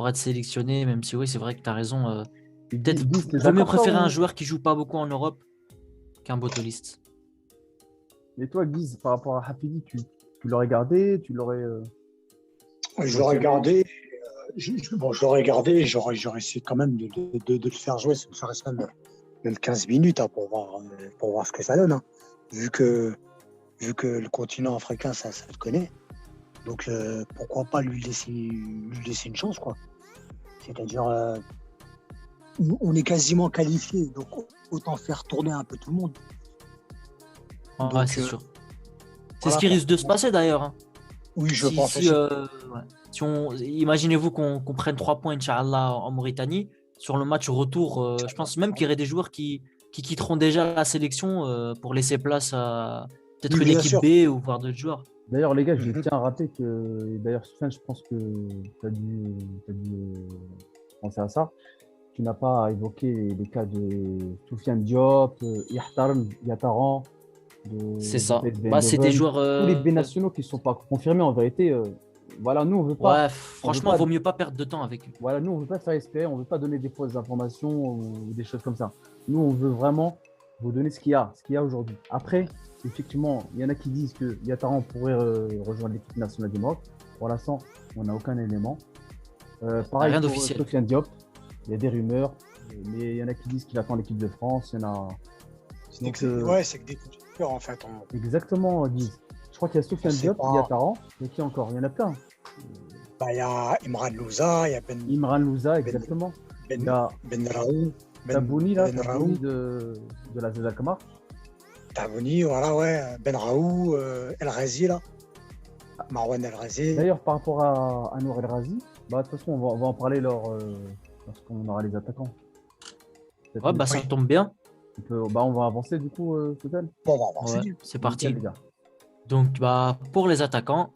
être sélectionné, même si oui, c'est vrai que tu as raison. Peut-être Guy, t'es vaut mieux d'accord, toi préférer un ou... joueur qui joue pas beaucoup en Europe qu'un botoliste. Et toi, Guise, par rapport à Hafidi, tu l'aurais gardé, tu l'aurais. Je l'aurais gardé. Bon, je l'aurais gardé. J'aurais essayé quand même de le faire jouer, ça reste même 15 minutes hein, pour voir ce que ça donne. Hein. Vu que le continent africain, ça le connaît. Donc, pourquoi pas lui laisser une chance, quoi. C'est-à-dire, on est quasiment qualifié, donc autant faire tourner un peu tout le monde. Ouais, Donc, c'est sûr. C'est voilà, ce qui risque de se passer d'ailleurs. Hein. oui, je pense Si, aussi. ouais. Imaginez-vous qu'on prenne 3 points, Inch'Allah, en Mauritanie. Sur le match retour, je pense même qu'il y aurait des joueurs qui quitteront déjà la sélection pour laisser place à peut-être Oui, une bien équipe sûr. B ou voir d'autres joueurs. D'ailleurs, les gars, je Mhm. tiens à rappeler que. Et d'ailleurs, Sofiane, je pense que t'as dû penser à ça. Tu n'as pas évoqué les cas de Soufiane Diop, Ihtarm, Yataran, C'est de ça. PSV Bah, c'est des Eindhoven. joueurs. Tous les binationaux qui ne sont pas confirmés en vérité. Voilà, nous, Ouais, on veut franchement, pas, vaut mieux pas perdre de temps avec eux. voilà, nous, on veut pas se faire espérer, on veut pas donner des fausses informations ou des choses comme ça. Nous, on veut vraiment vous donner ce qu'il y a aujourd'hui. Après, effectivement, il y en a qui disent que Yataran pourrait rejoindre l'équipe nationale du Maroc. Pour l'instant, on n'a aucun élément. Pareil Rien pour d'officiel. Sofiane Diop, il y a des rumeurs, mais il y en a qui disent qu'il attend l'équipe de France. Il y en a. Donc, Ouais, c'est que des coups de cœur, en fait. exactement, Guise. Je crois qu'il y a Sofiane sait Diop, pas. il y a Taran, mais qui encore? Il y en a plein. Bah, il y a Imran Louza, il y a Imran Louza, Ben, exactement. Il y Ben, a Ben Raoult, Tabouni, là, Ben Tabouni Raoult, de la ZZ Alkmaar. Tavoni, voilà, ouais, Ben Raoult, El Razi, là, Marwan El Razi. D'ailleurs, par rapport à Nour El Razi, bah, de toute façon, on va en parler lorsqu'on aura les attaquants. Ouais, bah, ça Oui. tombe bien. On va avancer du coup, Sofiane. Bon, on va avancer. Ouais, c'est Nickel, parti. les gars. Donc, bah, pour les attaquants,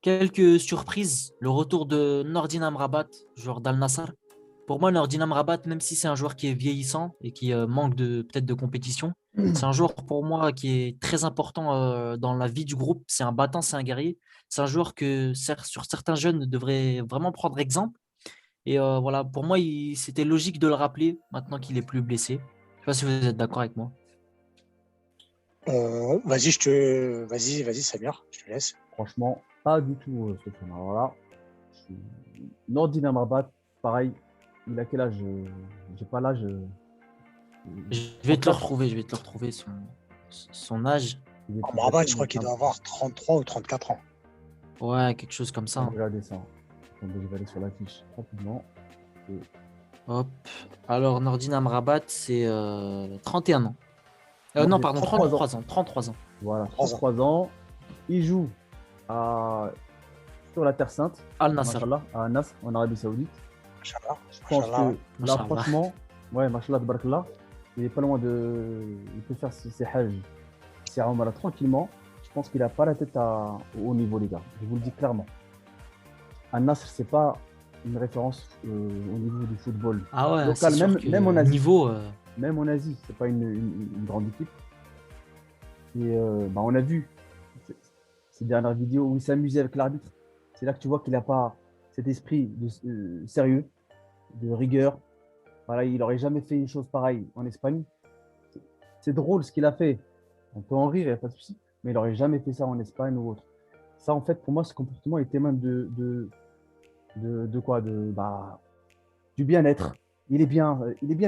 quelques surprises. Le retour de Nordin Amrabat, joueur d'Al Nassr. Pour moi, Nordin Amrabat, même si c'est un joueur qui est vieillissant et qui manque peut-être de compétition, c'est un joueur pour moi qui est très important dans la vie du groupe. C'est un battant, c'est un guerrier. C'est un joueur que sur certains jeunes devraient vraiment prendre exemple. Et voilà, pour moi, c'était logique de le rappeler maintenant qu'il est plus blessé. Je ne sais pas si vous êtes d'accord avec moi. Vas-y, Samir, je te laisse. Franchement, pas du tout, Sofiane. Alors là, Nordin Amrabat, pareil, il a quel âge? J'ai pas l'âge. Je vais te le 34. retrouver, son âge. Il est plus Amrabat, âgé, je crois mais qu'il ça- doit avoir 33 ou 34 ans. Ouais, quelque chose comme on ça. va Hein. regarder ça. Attendez, je vais aller sur la fiche rapidement. Hop. Alors, Nordin Amrabat, c'est 31 ans. Non, Non, j'ai pardon, 33 ans. 33 ans. Voilà, 3 ans. 33 ans. Il joue sur la Terre Sainte, Al Nassr. machallah, à Nasr, en Arabie Saoudite. Machallah. Je pense Machallah, que ouais. là, Machallah. franchement, ouais, machallah, tabarakallah, il est pas loin de. Il peut faire ses hajj, ses umrah tranquillement. Je pense qu'il a pas la tête au haut niveau, les gars. Je vous le dis clairement. Al Nasr, c'est pas une référence au niveau du football Ah ouais, local, c'est sûr que même en Asie. niveau. Même en Asie, c'est pas une grande équipe. Et on a vu ces dernières vidéos où il s'amusait avec l'arbitre. C'est là que tu vois qu'il n'a pas cet esprit de sérieux, de rigueur. Voilà, il n'aurait jamais fait une chose pareille en Espagne. C'est drôle ce qu'il a fait. On peut en rire, il n'y a pas de souci. Mais il n'aurait jamais fait ça en Espagne ou autre. Ça, en fait, pour moi, ce comportement était même de quoi du bien-être. Il est bien,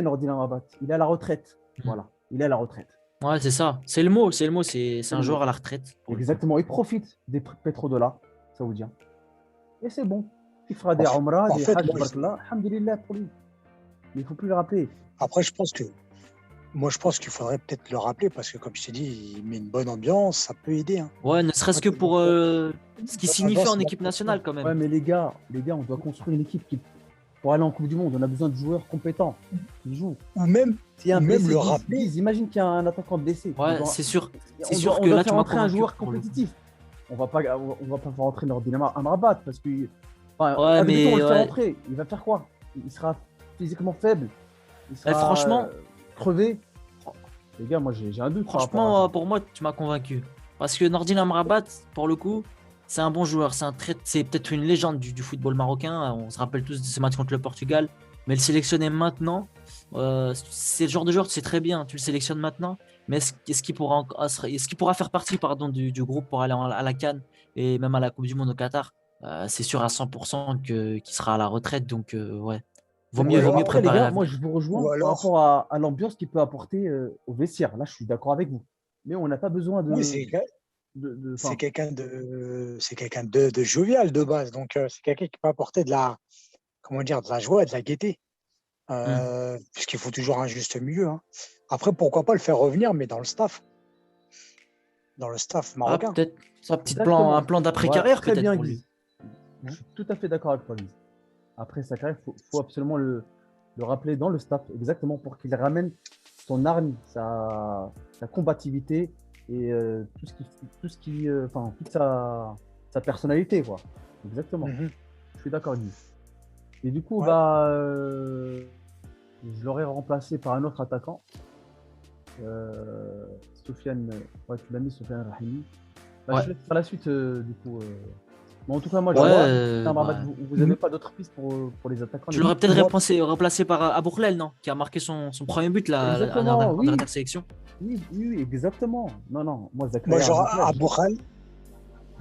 Nordin Amrabat. Il est à la retraite. Voilà, il est à la retraite. Ouais, c'est ça. C'est le mot. C'est un le joueur mot. à la retraite. pour le coup. Exactement, il profite des pétrodollars saoudiens. Et c'est bon. Il fera des En fait- umrah, en des fait, hajj, moi, barakallah, alhamdulillah pour lui. Mais il ne faut plus le rappeler. Après, je pense qu'il faudrait peut-être le rappeler parce que, comme je t'ai dit, il met une bonne ambiance, ça peut aider. Hein. Ouais, ne serait-ce que pour ce qui signifie en équipe nationale quand même. Ouais, mais les gars, on doit construire une équipe pour aller en Coupe du Monde. On a besoin de joueurs compétents qui jouent. Ou même, S'il y a un Ou même blessé, le rappeler. imagine qu'il y a un attaquant blessé. Ouais, On doit- c'est sûr. on C'est sûr doit- que on doit là, faire tu m'as entrer un convaincu joueur pour le coup. compétitif. On va pas faire rentrer Nordin Amrabat parce que. Enfin, Ouais, admettons, mais on le fait ouais. rentrer. Il va faire quoi? Il sera physiquement faible. Il sera franchement- crevé. Les gars, moi j'ai un doute. par rapport Franchement, à ça. pour moi, tu m'as convaincu. Parce que Nordin Amrabat, pour le coup, c'est un bon joueur. C'est peut-être une légende du football marocain. On se rappelle tous de ce match contre le Portugal. Mais le sélectionner maintenant, c'est le genre de joueur, c'est très bien, tu le sélectionnes maintenant, mais est-ce qu'il pourra, est-ce qu'il pourra faire partie pardon, du groupe pour aller à la CAN et même à la Coupe du Monde au Qatar? C'est sûr à 100% qu'il sera à la retraite, donc ouais. Ou Vaut mieux alors, Après, les préparer gars, moi, l'avenir. je vous ou rejoins par alors, rapport à l'ambiance qu'il peut apporter au vestiaire. Là, je suis d'accord avec vous. Mais on n'a pas besoin oui, enfin, c'est quelqu'un de jovial de base. Donc, c'est quelqu'un qui peut apporter de la, comment dire, de la joie, de la gaieté. Hmm. Puisqu'il faut toujours un juste milieu, hein. Après, pourquoi pas le faire revenir, mais dans le staff Ah, marocain. peut-être un exactement. plan Ouais, d'après-carrière très peut-être bien, pour lui. Guise. Je suis tout à fait d'accord avec toi, Guise. Après sa carrière, faut absolument le rappeler dans le staff, exactement, pour qu'il ramène son hargne, sa combativité et enfin, toute sa personnalité, quoi. Exactement. Mhm. Je suis d'accord, Guise. Et du coup, Ouais. je l'aurais remplacé par un autre attaquant. Sofiane, ouais, tu l'as mis, Sofiane Rahimi. Bah, je Ouais. te laisse faire la suite, du coup. Mais en tout cas, moi, Ouais, Moi, bah, vous n'avez pas d'autres pistes pour les attaquants, tu les gars? l'aurais peut-être moi, remplacé par Aboukhlel, non? Qui a marqué son premier but Exactement, en dernière oui. sélection. Oui, oui, oui, exactement. Non, non, moi, moi Zakaria j'aurais, Abouklal, à Bourkhal,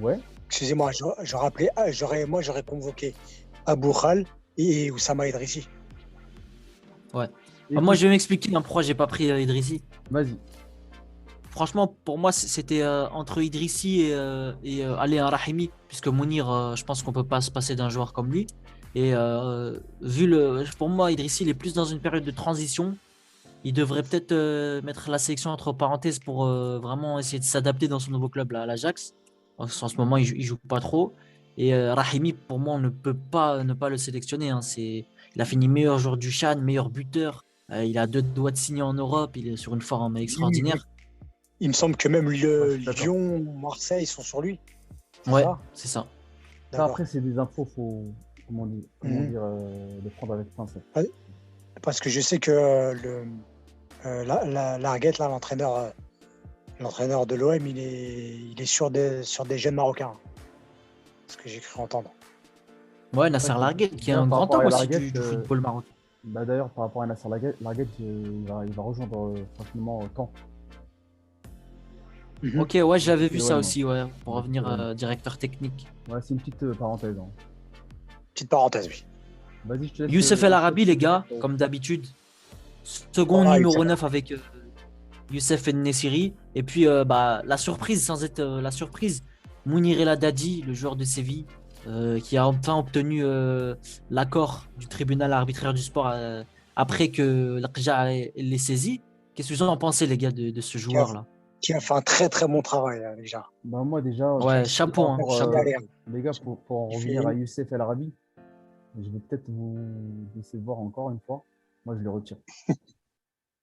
ouais, excusez-moi, j'aurais convoqué Abou Khal et Oussama Idrissi. Ouais. Moi, écoute, je vais m'expliquer pourquoi j'ai pas pris Idrissi. vas-y. Franchement, pour moi, c'était entre Idrissi et allez, un Rahimi, puisque Mounir, je pense qu'on peut pas se passer d'un joueur comme lui. Et pour moi, Idrissi, il est plus dans une période de transition. Il devrait peut-être mettre la sélection entre parenthèses pour vraiment essayer de s'adapter dans son nouveau club, là, à l'Ajax. En ce moment, il joue pas trop. Et Rahimi, pour moi, on ne peut pas ne pas le sélectionner, hein. Il a fini meilleur joueur du CHAN, meilleur buteur. Il a deux doigts de signer en Europe. Il est sur une forme Oui, extraordinaire. il me semble que même Ouais, je le suis d'accord. Lyon, Marseille sont sur lui. C'est Ouais, ça? c'est ça. Ça, D'accord. après, c'est des infos, comment Mhm. dire, de prendre avec pincette. Ouais, parce que je sais que Larguette, là, l'entraîneur de l'OM, il est sur des jeunes Marocains. Ce que j'ai cru entendre. Ouais, Ouais, Nasser Larguet, qui est d'ailleurs, un par grand rapport homme à aussi Larguette, du football marocain. d'ailleurs, par rapport à Nasser Larguette, il va rejoindre prochainement Caen. Mhm. Ok, ouais, j'avais C'est vu ça l'OM. aussi, ouais, pour C'est revenir l'OM. directeur technique. Ouais, c'est une petite parenthèse, hein. Petite parenthèse, oui. Vas-y, je te laisse. Youssef El Je te laisse Arabi, les finir gars, comme d'habitude. Second Voilà, numéro 9 avec Youssef El Nessiri. Et puis, la surprise, sans être la surprise, Mounir El Haddadi, le joueur de Séville, qui a enfin obtenu l'accord du tribunal arbitraire du sport après que l'Aqja l'ait saisi. Qu'est-ce que vous en pensez, les gars, de ce qui a, joueur-là? qui a fait un très très bon travail déjà. Moi, déjà, Ouais, Il chapeau, a hein, chapeau. signalé, hein. les gars, pour en Il revenir à fait. Youssef El Arabi, je vais peut-être vous laisser voir encore une fois. Moi, je le retire.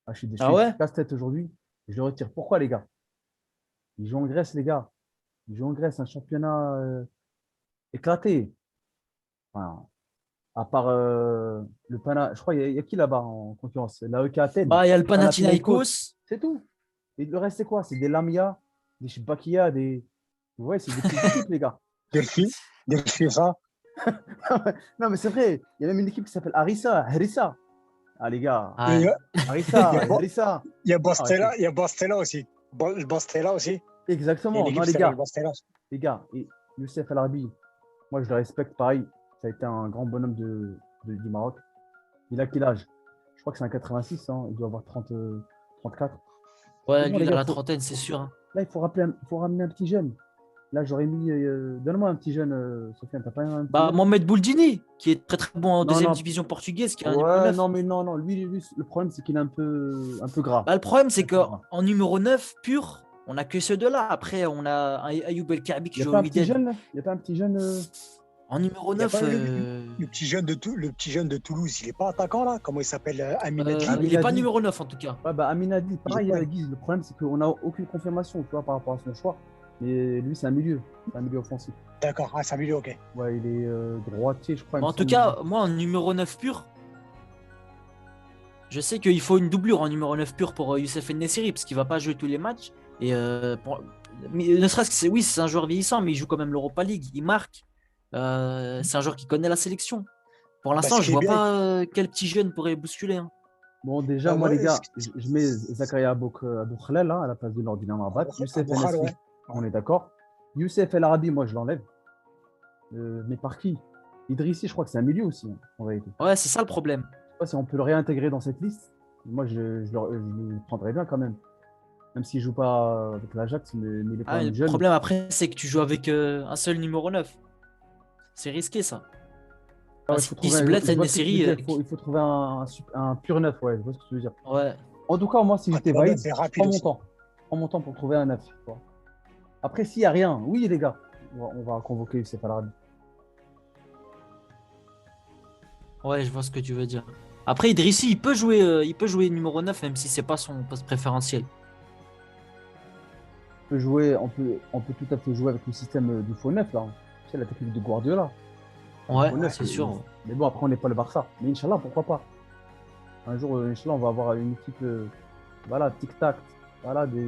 Ah, je Ah suis ouais? casse-tête aujourd'hui. Je le retire. Pourquoi, les gars? Ils jouent en Grèce, les gars. Ils jouent en Grèce, un championnat éclaté. Enfin, à part le Pana. Je crois qu'il y a qui là-bas en concurrence? La EK Athènes, Bah, il y a le Panathinaikos. Panathinaikos. C'est tout. Et le reste, c'est quoi? C'est des Lamia, des Shibakia, des. Ouais, c'est des petites équipes, les gars. Delphi, Delphi, ça. Non, mais c'est vrai. Il y a même une équipe qui s'appelle Harissa. Ah, les gars. Et Ouais. il y a, Harissa. il y a Arrêtez. Bastella, il y a Bastella aussi. Le Bastella aussi. Il y a une Exactement. Non, équipe qui s'appelle Bastella. les gars. Et Youssef El Arabi, moi, je le respecte pareil. Ça a été un grand bonhomme du Maroc. Il a quel âge? Je crois que c'est un 86, hein. Il doit avoir 34. Mais Ouais, bon, lui, les dans gars, la trentaine, c'est sûr, hein. là, il faut ramener un petit jeune. Là, j'aurais mis. Donne-moi un petit jeune, Sofiane. T'as pas un petit Bah, jeune? Mohamed Bouldini, qui est très très bon en Non, deuxième non. division portugaise, qui est un numéro Ouais, 9. non, mais non, non. Lui, le problème, c'est qu'il est un peu gras. Bah, le problème, c'est Un peu gras. qu'en numéro 9 pur, on a que ceux deux-là. Après, on a Ayoub El Kaabi Il qui n'y a joue pas au un petit Wydad. jeune, là? Il n'y a pas un petit jeune. En numéro Il n'y a 9, pas le petit jeune le petit jeune de Toulouse. Il n'est pas attaquant là. Comment il s'appelle? Amin Adli. il n'est pas Aminadi. numéro 9 en tout cas. Ouais, bah, Aminadi, Il est pareil, pas. Guise. Le problème, c'est qu'on n'a aucune confirmation, tu vois, par rapport à son choix. Mais lui, c'est un milieu. C'est un milieu offensif. D'accord. Ah, Samuel, ok. Ouais, il est droitier, je crois, il Mais me en tout semble. cas, moi, en numéro 9 pur, je sais qu'il faut une doublure en numéro 9 pur pour Youssef En-Nesyri, parce qu'il ne va pas jouer tous les matchs. Et mais ne serait-ce que oui, c'est un joueur vieillissant, mais il joue quand même l'Europa League. Il marque. C'est un joueur qui connaît la sélection. Pour Bah, l'instant, ce je qui est vois bien, pas quel petit jeune pourrait bousculer, hein. Bon, déjà, bah, moi, moi, les gars, je mets Zakaria Abou Khalal hein, à la place de Nordin Amrabat. Youssef Abou El Khal, Nesri, ouais. on est d'accord. Youssef El Arabi, moi, je l'enlève. Mais par qui? Idrissi, je crois que c'est un milieu aussi, hein, en réalité. Ouais, c'est ça le problème. Je sais pas si on peut le réintégrer dans cette liste. Moi, je le prendrais bien quand même. Même s'il joue pas avec l'Ajax, mais il est quand Ah, le même jeune. problème après, c'est que tu joues avec un seul numéro 9. C'est risqué, ça. Ah Bah, ouais, s'il se blesse, je vois ce que tu veux Nesiri, dire. Il faut trouver un pur neuf, ouais, je vois ce que tu veux dire. ouais. En tout cas, moi, si Un j'étais pur neuf Vaïd, est je prends rapide mon aussi. temps. Je prends mon temps pour trouver un neuf. Tu vois. Après, s'il n'y a rien, oui, les gars, on va convoquer Youssef El Arabi. Ouais, je vois ce que tu veux dire. Après, Idrissi, il peut jouer numéro 9, même si c'est pas son poste préférentiel. On peut tout à fait jouer avec le système du faux neuf, là. Tu sais, la technique de Guardiola. Le Ouais, faux neuf, c'est sûr. mais bon, après, on n'est pas le Barça. Mais Inch'Allah, pourquoi pas? Un jour, Inch'Allah, on va avoir une équipe, voilà, tic-tac, voilà, des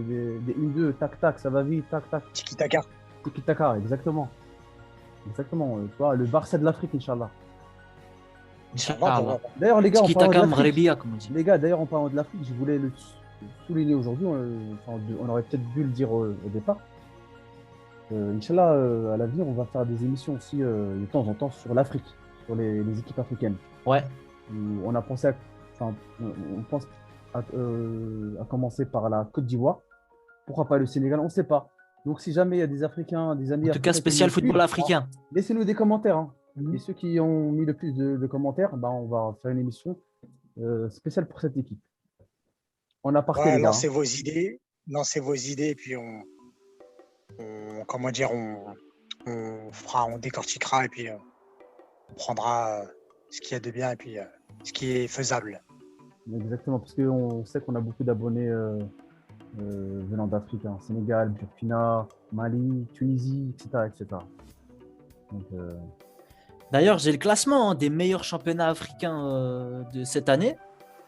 1-2, tac-tac, ça va vite, tac-tac, Tiki-taka. tiki-taka, exactement. Exactement, tu vois, le Barça de l'Afrique, Inch'Allah. Inch'Allah, Inch'Allah. pourquoi pas. D'ailleurs, les gars, en parlant de Tiki-taka l'Afrique, Mghrebia, comme on dit. les gars, d'ailleurs, en parlant de l'Afrique, je voulais le souligner aujourd'hui, on aurait peut-être dû le dire au départ. Inch'Allah, à l'avenir, on va faire des émissions aussi de temps en temps sur l'Afrique, sur les équipes africaines. Ouais, On a pensé enfin, on pense à commencer par la Côte d'Ivoire. Pourquoi pas le Sénégal? On ne sait pas. Donc, si jamais il y a des Africains, des en amis tout cas, africains qui nous spécial football suivent, africain. laissez-nous des commentaires. Hein. Et Mhm. ceux qui ont mis le plus de commentaires, ben, on va faire une émission spéciale pour cette équipe. On a parté, Ouais, les gars. Hein. lancez vos idées, et puis comment dire, on décortiquera, et puis on prendra ce qu'il y a de bien, et puis ce qui est faisable. Exactement, parce qu'on sait qu'on a beaucoup d'abonnés venant d'Afrique. Hein. Sénégal, Burkina, Mali, Tunisie, etc. etc. Donc, D'ailleurs, j'ai le classement des meilleurs championnats africains de cette année.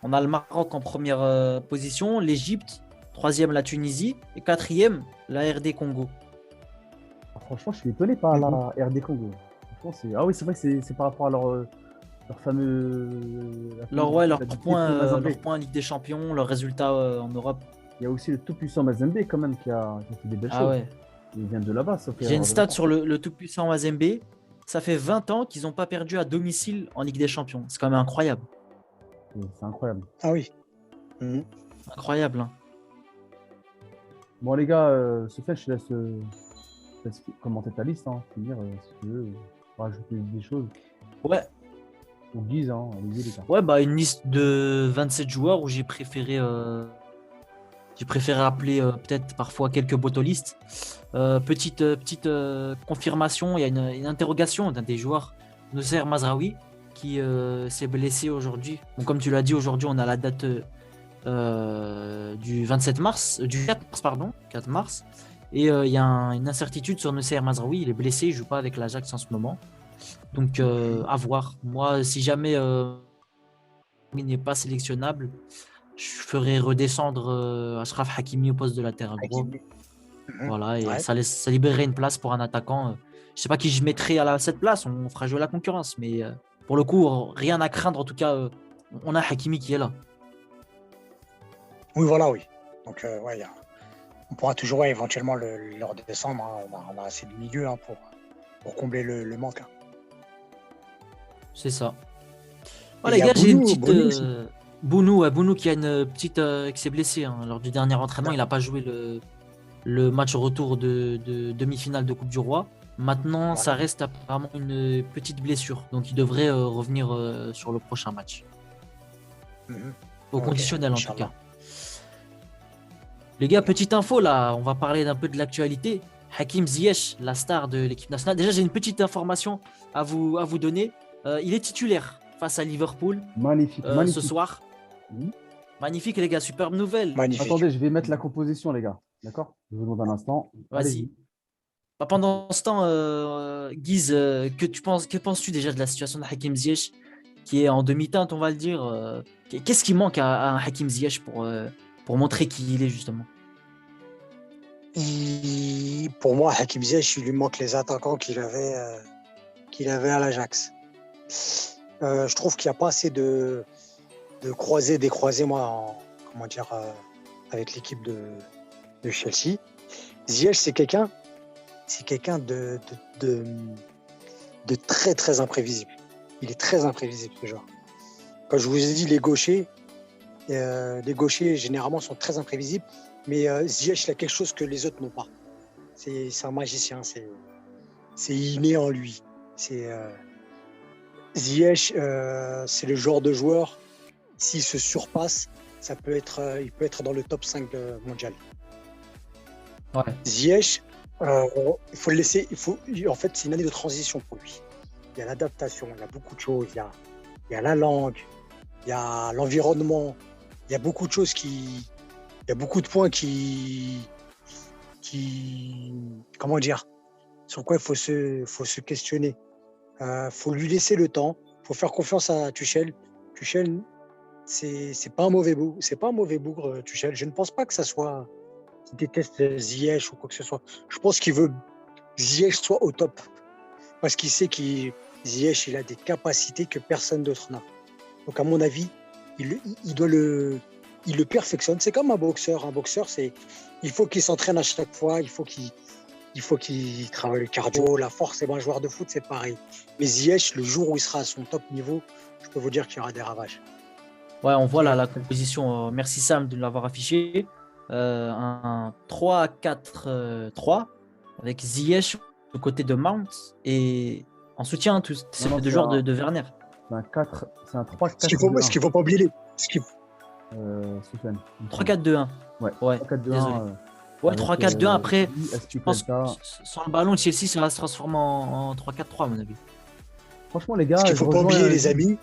On a le Maroc en première position, l'Égypte, troisième la Tunisie et quatrième la RD Congo. franchement, je suis étonné par la RD Congo. Ah oui, c'est vrai que c'est par rapport à leur fameux. La fameuse Ouais, équipe, la Tefu Mazembe. leur point en Ligue des Champions, leurs résultats en Europe. Il y a aussi le tout-puissant Mazembe quand même qui a fait des belles Ah choses. ouais. Il vient de là-bas, sauf J'ai une erreur de stat ma part. sur le tout-puissant Mazembe. Ça fait 20 ans qu'ils n'ont pas perdu à domicile en Ligue des Champions. C'est quand même incroyable. C'est incroyable. Ah oui. Mhm. Incroyable, hein. Bon, les gars, Sofiane, je te laisse commenter ta liste, hein, finir si tu veux, rajouter des choses. Ouais, Ou Guise, hein, allez-y, les gars. ouais, bah une liste de 27 joueurs où j'ai préféré appeler peut-être parfois quelques botolistes. Petite confirmation, il y a une interrogation d'un des joueurs, Nosser Mazraoui, qui s'est blessé aujourd'hui. Donc, comme tu l'as dit, aujourd'hui, on a la date du 27 mars, du 4 mars, pardon, 4 mars. Et il y a une incertitude sur Nosser Mazraoui. Il est blessé, il ne joue pas avec l'Ajax en ce moment. Donc, à voir. Moi, si jamais il n'est pas sélectionnable, je ferai redescendre Achraf Hakimi au poste de latéral droit. Hakimi. Mhm. Voilà, et Ouais. ça libérerait une place pour un attaquant. Je sais pas qui je mettrais à cette place, on fera jouer la concurrence, mais pour le coup, rien à craindre. En tout cas, on a Hakimi qui est là. Oui, voilà, oui. Donc, ouais, on pourra toujours éventuellement le redescendre. Hein. On a assez de milieu pour combler le manque. Hein. C'est ça. Et Voilà, il les y a gars, j'ai une Bounou, petite. Bounou aussi. Bounou qui a une petite. Qui s'est blessé hein, lors du dernier entraînement. Il n'a pas joué le match retour de demi-finale de Coupe du Roi. Maintenant, Ouais. ça reste apparemment une petite blessure. Donc, il devrait revenir sur le prochain match. Mhm. Au Ok, conditionnel, en tout Inch'Allah. cas. Les gars, petite info là, on va parler d'un peu de l'actualité. Hakim Ziyech, la star de l'équipe nationale. Déjà, j'ai une petite information à vous donner. Il est titulaire face à Liverpool Magnifique, ce magnifique. soir. Mhm. Magnifique, les gars, superbe nouvelle. Magnifique. Attendez, je vais mettre la composition, les gars. D'accord? Je vous demande un instant. Vas-y. Allez-y. Bah, pendant ce temps, Guise, que penses-tu déjà de la situation de Hakim Ziyech qui est en demi-teinte, on va le dire Qu'est-ce qui manque à un Hakim Ziyech pour montrer qui il est justement? Pour moi, Hakim Ziyech, il lui manque les attaquants qu'il avait à l'Ajax. Je trouve qu'il n'y a pas assez de croisés, décroisés, moi, comment dire, avec l'équipe de Chelsea. Ziyech, c'est quelqu'un de très, très imprévisible. Il est très imprévisible, ce joueur. Quand je vous ai dit les gauchers, généralement, sont très imprévisibles. Mais Ziyech, il a quelque chose que les autres n'ont pas. C'est un magicien. C'est inné en lui. Ziyech, c'est le genre de joueur, s'il se surpasse, il peut être dans le top 5 mondial. Ouais. Ziyech, il faut le laisser. En fait, c'est une année de transition pour lui. Il y a l'adaptation, il y a beaucoup de choses. Il y a la langue, il y a l'environnement. Il y a beaucoup de choses il y a beaucoup de points comment dire, sur quoi il faut se questionner. Faut lui laisser le temps. Faut faire confiance à Tuchel. Tuchel, c'est pas un mauvais bougre. C'est pas un mauvais bougre, Tuchel. Je ne pense pas que ça soit qu'il déteste Ziyech ou quoi que ce soit. Je pense qu'il veut Ziyech soit au top parce qu'il sait Ziyech, il a des capacités que personne d'autre n'a. Donc à mon avis, il le perfectionne. C'est comme un boxeur. Un boxeur, il faut qu'il s'entraîne à chaque fois. Il faut qu'il travaille le cardio, la force. Et un joueur de foot, c'est pareil. Mais Ziyech, le jour où il sera à son top niveau, je peux vous dire qu'il y aura des ravages. Ouais, on voit là la composition. Merci Sam de l'avoir affiché. Un 3-4-3 avec Ziyech au côté de Mount et en soutien tous ces deux joueurs de Werner. C'est un 3-4-2-1. Ce qu'il ne faut pas oublier. 3-4-2-1. Ouais, 3-4-2-1. Ouais, 3-4-2-1. Après, je pense que sans le ballon, Chelsea ça va se transformer en 3-4-3 à mon avis. Franchement, les gars, ce qu'il ne faut pas oublier, les amis,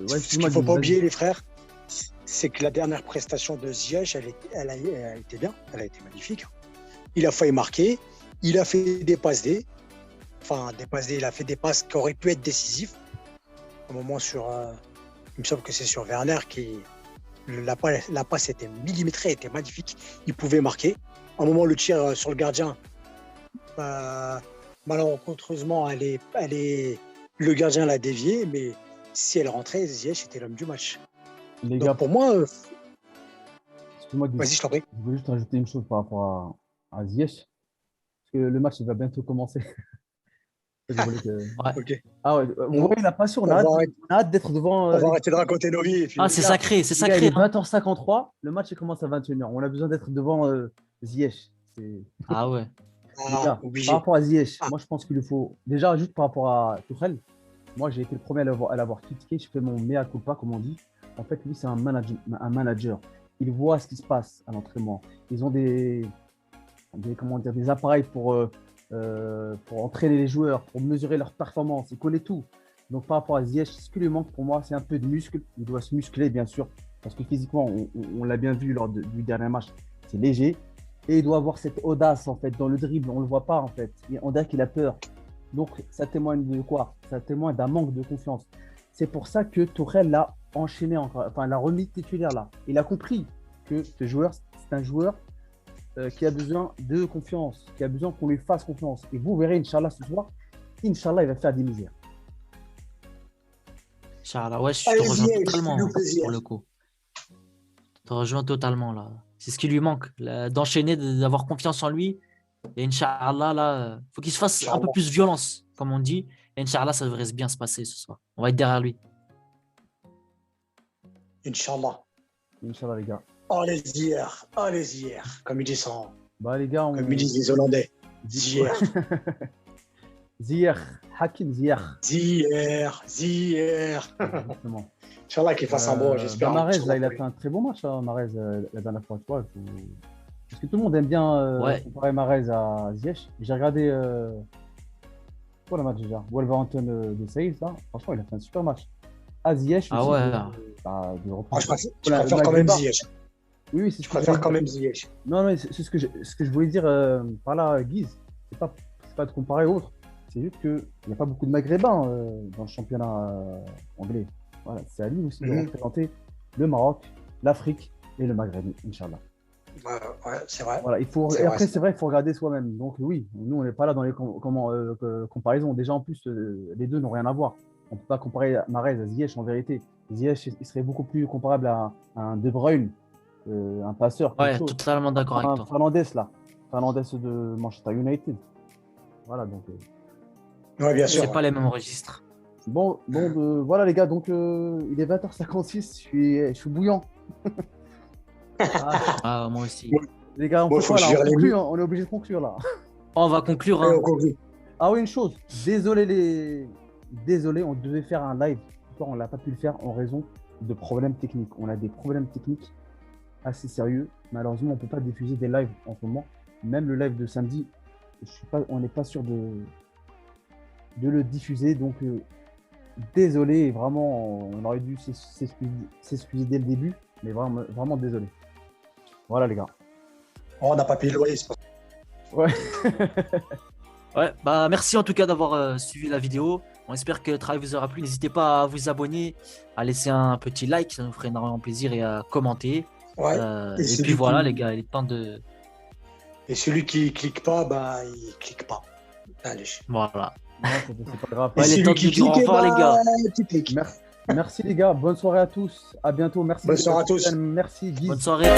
ce qu'il ne faut pas oublier, les frères, c'est que la dernière prestation de Ziyech, elle a été bien, elle a été magnifique. Il a failli marquer, il a fait des passes D. Il a fait des passes qui auraient pu être décisives. Au moment il me semble que c'est sur Werner la passe était millimétrée, était magnifique. Il pouvait marquer. À un moment, le tir sur le gardien, malencontreusement, le gardien l'a dévié, mais si elle rentrait, Ziyech était l'homme du match. Les Donc gars, pour moi, excuse-moi, vas-y, je t'en prie. Je voulais juste rajouter une chose par rapport à Ziyech, parce que le match il va bientôt commencer. Ouais. Ah ouais, vous voyez la passion, on a hâte d'être devant. On va arrêter de raconter nos vies. Et puis, c'est sacré, c'est sacré. Il est 20h53, le match il commence à 21h. On a besoin d'être devant Ziyech. Ah ouais. Par rapport à Ziyech, moi je pense qu'il lui faut. Déjà, juste par rapport à Tuchel, moi j'ai été le premier à l'avoir critiqué. Je fais mon mea culpa, comme on dit. En fait, lui, c'est un manager. Il voit ce qui se passe à l'entraînement. Ils ont des appareils pour entraîner les joueurs, pour mesurer leur performance. Il connaît tout. Donc, par rapport à Ziyech, ce qui lui manque pour moi, c'est un peu de muscle. Il doit se muscler, bien sûr, parce que physiquement, on l'a bien vu lors du dernier match, c'est léger. Et il doit avoir cette audace, en fait, dans le dribble. On ne le voit pas, en fait. On dirait qu'il a peur. Donc, ça témoigne de quoi? Ça témoigne d'un manque de confiance. C'est pour ça que Tuchel l'a enchaîné encore, l'a remis titulaire là. Il a compris que ce joueur, c'est un joueur qui a besoin de confiance, qui a besoin qu'on lui fasse confiance. Et vous verrez, Inch'Allah, ce soir, Inch'Allah, il va faire des misères. Inch'Allah, ouais, je te rejoins totalement pour le coup. Je te rejoins totalement là. C'est ce qui lui manque, d'enchaîner, d'avoir confiance en lui. Et Inch'Allah, là, faut qu'il se fasse un peu plus violence, comme on dit. Et Inch'Allah, ça devrait bien se passer ce soir. On va être derrière lui. Inch'Allah. Inch'Allah, les gars. Oh les hier, comme ils disent les gars, comme ils disent les Hollandais. Ziyech. Ziyech, Hakim Ziyech. Ziyech. Exactement. Inch'Allah qu'il fasse un bon, j'espère. Mahrez, là, il a fait un très bon match, Mahrez, la dernière fois, tu vois. Parce que tout le monde aime bien comparer Mahrez à Ziyech. J'ai regardé quoi le match déjà, Wolverhampton de Sales, là. Franchement, il a fait un super match. Ziyech aussi. Je préfère quand même Ziyech. Oui, c'est je préfère quand même Ziyech. Non, mais c'est ce que je voulais dire par là, Guise. C'est pas de comparer autre. C'est juste qu'il n'y a pas beaucoup de Maghrébins dans le championnat anglais. Voilà, c'est à lui aussi de représenter le Maroc, l'Afrique et le Maghreb, Inch'Allah. Ouais, c'est vrai. Voilà, c'est vrai, il faut regarder soi-même. Donc oui, nous, on n'est pas là dans les comparaisons. Déjà, en plus, les deux n'ont rien à voir. On ne peut pas comparer Mahrez à Ziyech en vérité. Ziyech, il serait beaucoup plus comparable à un De Bruyne, un passeur. Ouais, totalement d'accord avec toi. Fernandes, là. Fernandes de Manchester United. Voilà, donc. Ouais, bien sûr. C'est pas les mêmes registres. Bon, voilà les gars, donc il est 20h56, je suis bouillant. Moi aussi. Les gars, on est obligé de conclure là. On va conclure. Hein. Ah oui, une chose, désolé, on devait faire un live, on l'a pas pu le faire en raison de problèmes techniques. On a des problèmes techniques assez sérieux. Malheureusement, on ne peut pas diffuser des lives en ce moment. Même le live de samedi, on n'est pas sûr de le diffuser, donc désolé, vraiment, on aurait dû s'excuser dès le début, mais vraiment, vraiment désolé. Voilà les gars. On n'a pas payé le loyer, c'est pas ça. Ouais. Ouais, bah merci en tout cas d'avoir suivi la vidéo. On espère que le travail vous aura plu. N'hésitez pas à vous abonner, à laisser un petit like, ça nous ferait énormément plaisir, et à commenter. Ouais. Et puis voilà les gars, il est temps de... Et celui qui clique pas, bah il clique pas. Allez. Voilà. Non, c'est pas grave. Ouais, il est temps de dire au revoir les gars. Merci les gars, bonne soirée à tous. À bientôt. Merci. Bonne soirée à tous. Merci Guy. Bonne soirée.